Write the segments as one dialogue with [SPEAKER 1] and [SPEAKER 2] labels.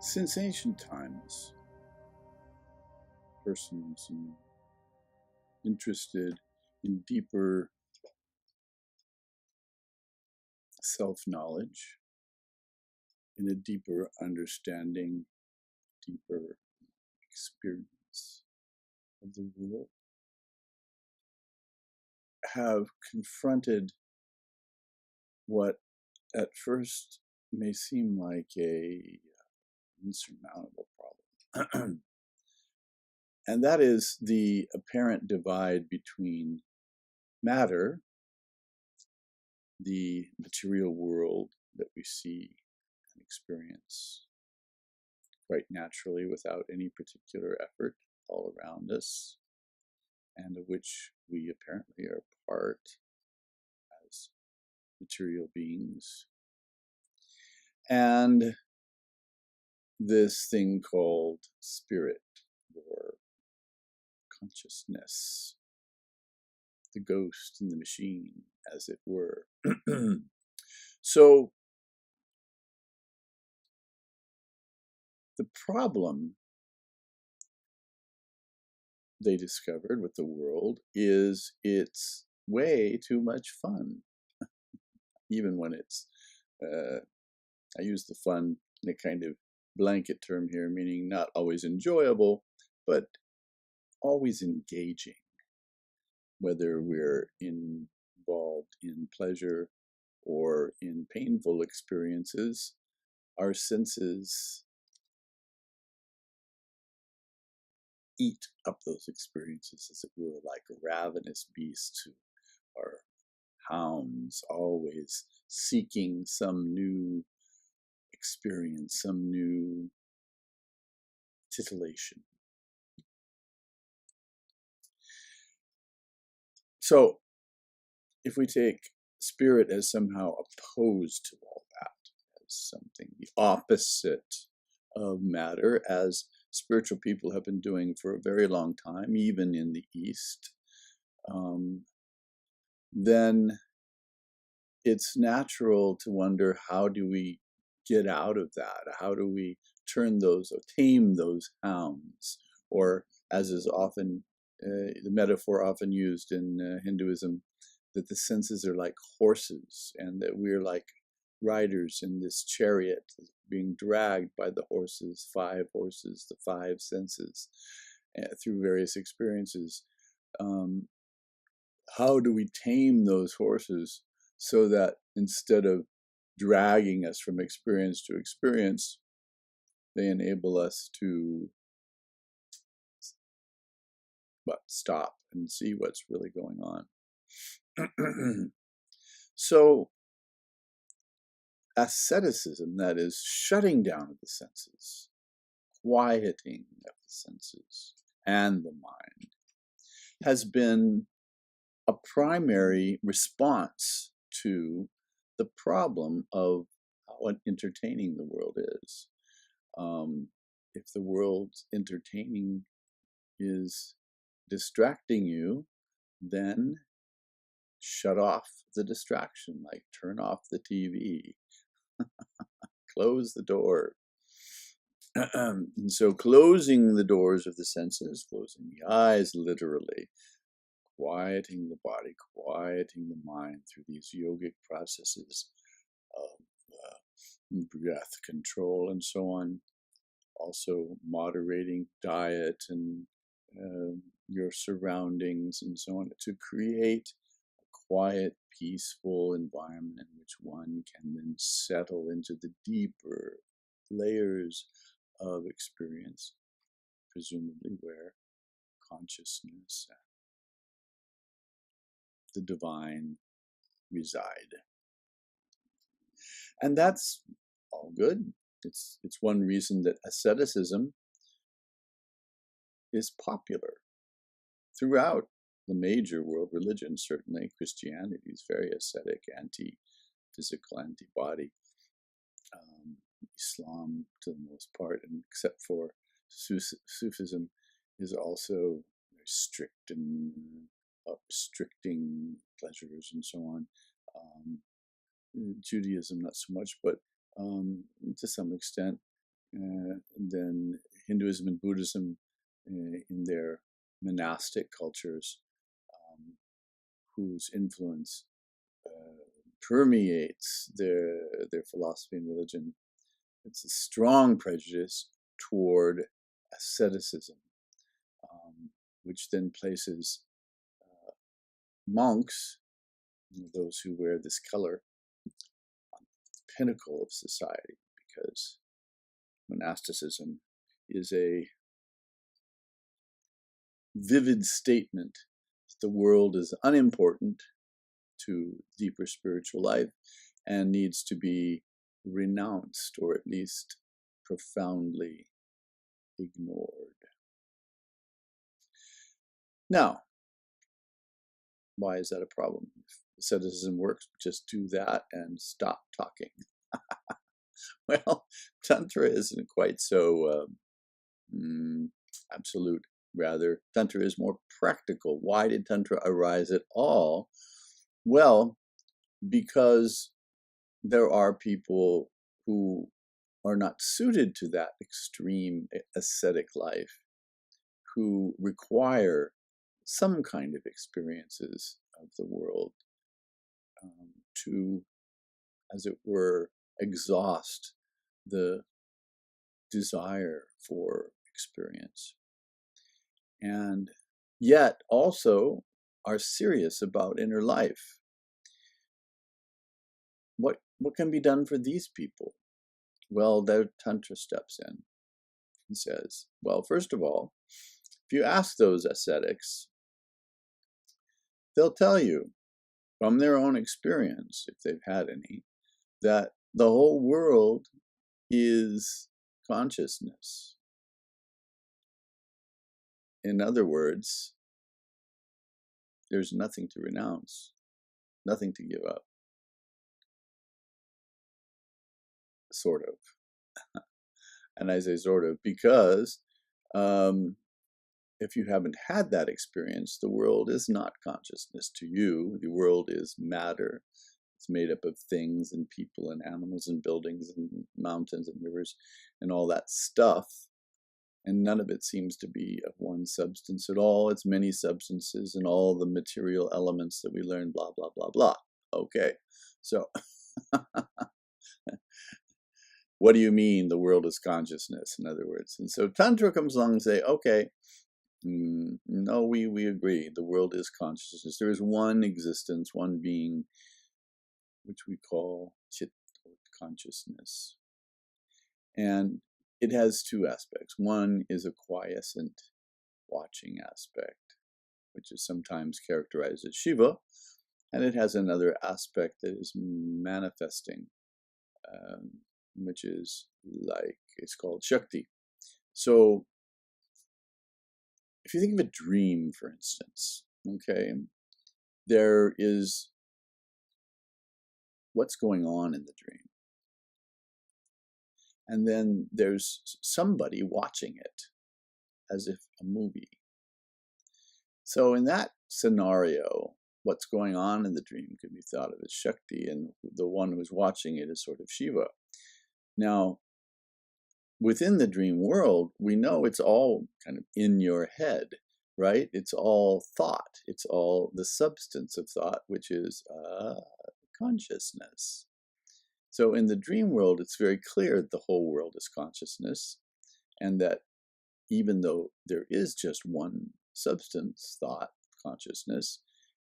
[SPEAKER 1] Since ancient times, persons interested in deeper self-knowledge, in a deeper understanding, deeper experience of the world, have confronted what at first may seem like a insurmountable problem. And that is the apparent divide between matter, the material world that we see and experience quite naturally without any particular effort all around us, and of which we apparently are part as material beings, and this thing called spirit or consciousness, the ghost in the machine, as it were. So the problem they discovered with the world is it's way too much fun, even when it's, I use the fun in a kind of blanket term here, meaning not always enjoyable, but always engaging, whether we're involved in pleasure or in painful experiences. Our senses eat up those experiences, as it were, like ravenous beasts who are hounds, always seeking some new experience, some new titillation. So if we take spirit as somehow opposed to all that, as something the opposite of matter, as spiritual people have been doing for a very long time, even in the East, then it's natural to wonder, how do we get out of that? How do we turn those, or tame those hounds? Or, as is often the metaphor often used in Hinduism, that the senses are like horses, and that we're like riders in this chariot being dragged by the horses, five horses, the five senses, through various experiences. How do we tame those horses so that instead of dragging us from experience to experience, they enable us to stop and see what's really going on? So asceticism, that is shutting down of the senses, quieting of the senses and the mind, has been a primary response to the problem of how entertaining the world is. If the world's entertaining is distracting you, then shut off the distraction, like turn off the TV, close the door. And so closing the doors of the senses, closing the eyes literally, quieting the body, quieting the mind through these yogic processes of breath control and so on. Also moderating diet and your surroundings and so on, to create a quiet, peaceful environment in which one can then settle into the deeper layers of experience, presumably where consciousness and the divine reside. And that's all good. It's one reason that asceticism is popular throughout the major world religions. Certainly Christianity is very ascetic, anti-physical, anti-body. Islam, to the most part, and except for Sufism, is also very strict and restricting pleasures and so on. Judaism, not so much, but to some extent, than Hinduism and Buddhism in their monastic cultures, whose influence permeates their philosophy and religion. It's a strong prejudice toward asceticism, which then places monks, those who wear this color, on the pinnacle of society, because monasticism is a vivid statement that the world is unimportant to deeper spiritual life and needs to be renounced, or at least profoundly ignored. Now, why is that a problem? If asceticism works, just do that and stop talking. Well, Tantra isn't quite so absolute. Rather, Tantra is more practical. Why did Tantra arise at all? Well, because there are people who are not suited to that extreme ascetic life, who require some kind of experiences of the world to, as it were, exhaust the desire for experience, and yet also are serious about inner life. What can be done for these people? Well, their Tantra steps in and says, well, first of all, if you ask those ascetics, they'll tell you from their own experience, if they've had any, that the whole world is consciousness. In other words, there's nothing to renounce, nothing to give up. Sort of. And I say sort of because if you haven't had that experience, the world is not consciousness to you. The world is matter. It's made up of things and people and animals and buildings and mountains and rivers and all that stuff. And none of it seems to be of one substance at all. It's many substances and all the material elements that we learn, blah, blah, blah, blah. Okay, so what do you mean the world is consciousness, in other words? And so Tantra comes along and say, okay, no, we agree. The world is consciousness. There is one existence, one being, which we call Chit, consciousness. And it has two aspects. One is a quiescent watching aspect, which is sometimes characterized as Shiva. And it has another aspect that is manifesting, which is it's called Shakti. So if you think of a dream, for instance, okay, there is what's going on in the dream. And then there's somebody watching it as if a movie. So in that scenario, what's going on in the dream can be thought of as Shakti, and the one who's watching it is sort of Shiva. Now, within the dream world, we know it's all kind of in your head, right? It's all thought. It's all the substance of thought, which is consciousness. So in the dream world, it's very clear that the whole world is consciousness, and that even though there is just one substance, thought, consciousness,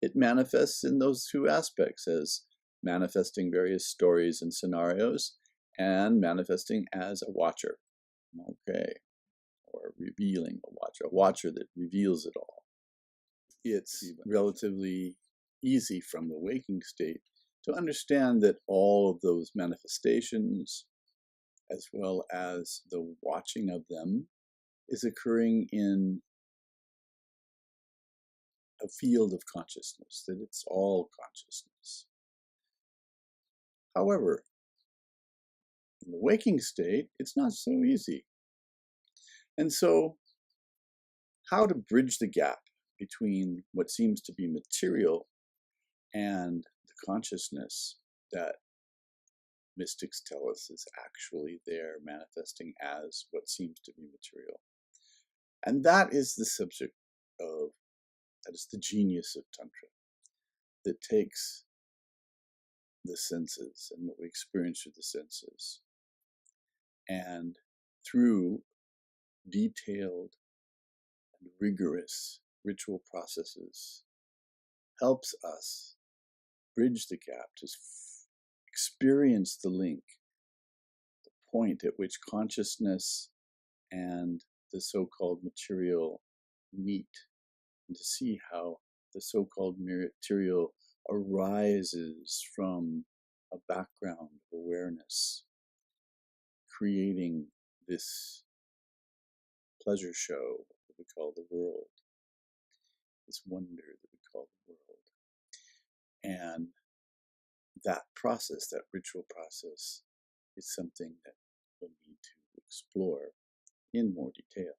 [SPEAKER 1] it manifests in those two aspects as manifesting various stories and scenarios and manifesting as a watcher, okay, or revealing a watcher that reveals it all. It's relatively easy from the waking state to understand that all of those manifestations, as well as the watching of them, is occurring in a field of consciousness, that it's all consciousness. However, in the waking state, it's not so easy. And so, how to bridge the gap between what seems to be material and the consciousness that mystics tell us is actually there manifesting as what seems to be material. And that is the subject of, that is the genius of Tantra, that takes the senses and what we experience through the senses, and through detailed and rigorous ritual processes helps us bridge the gap to experience the link, the point at which consciousness and the so-called material meet, and to see how the so-called material arises from a background of awareness, creating this pleasure show that we call the world, this wonder that we call the world. And that process, that ritual process, is something that we'll need to explore in more detail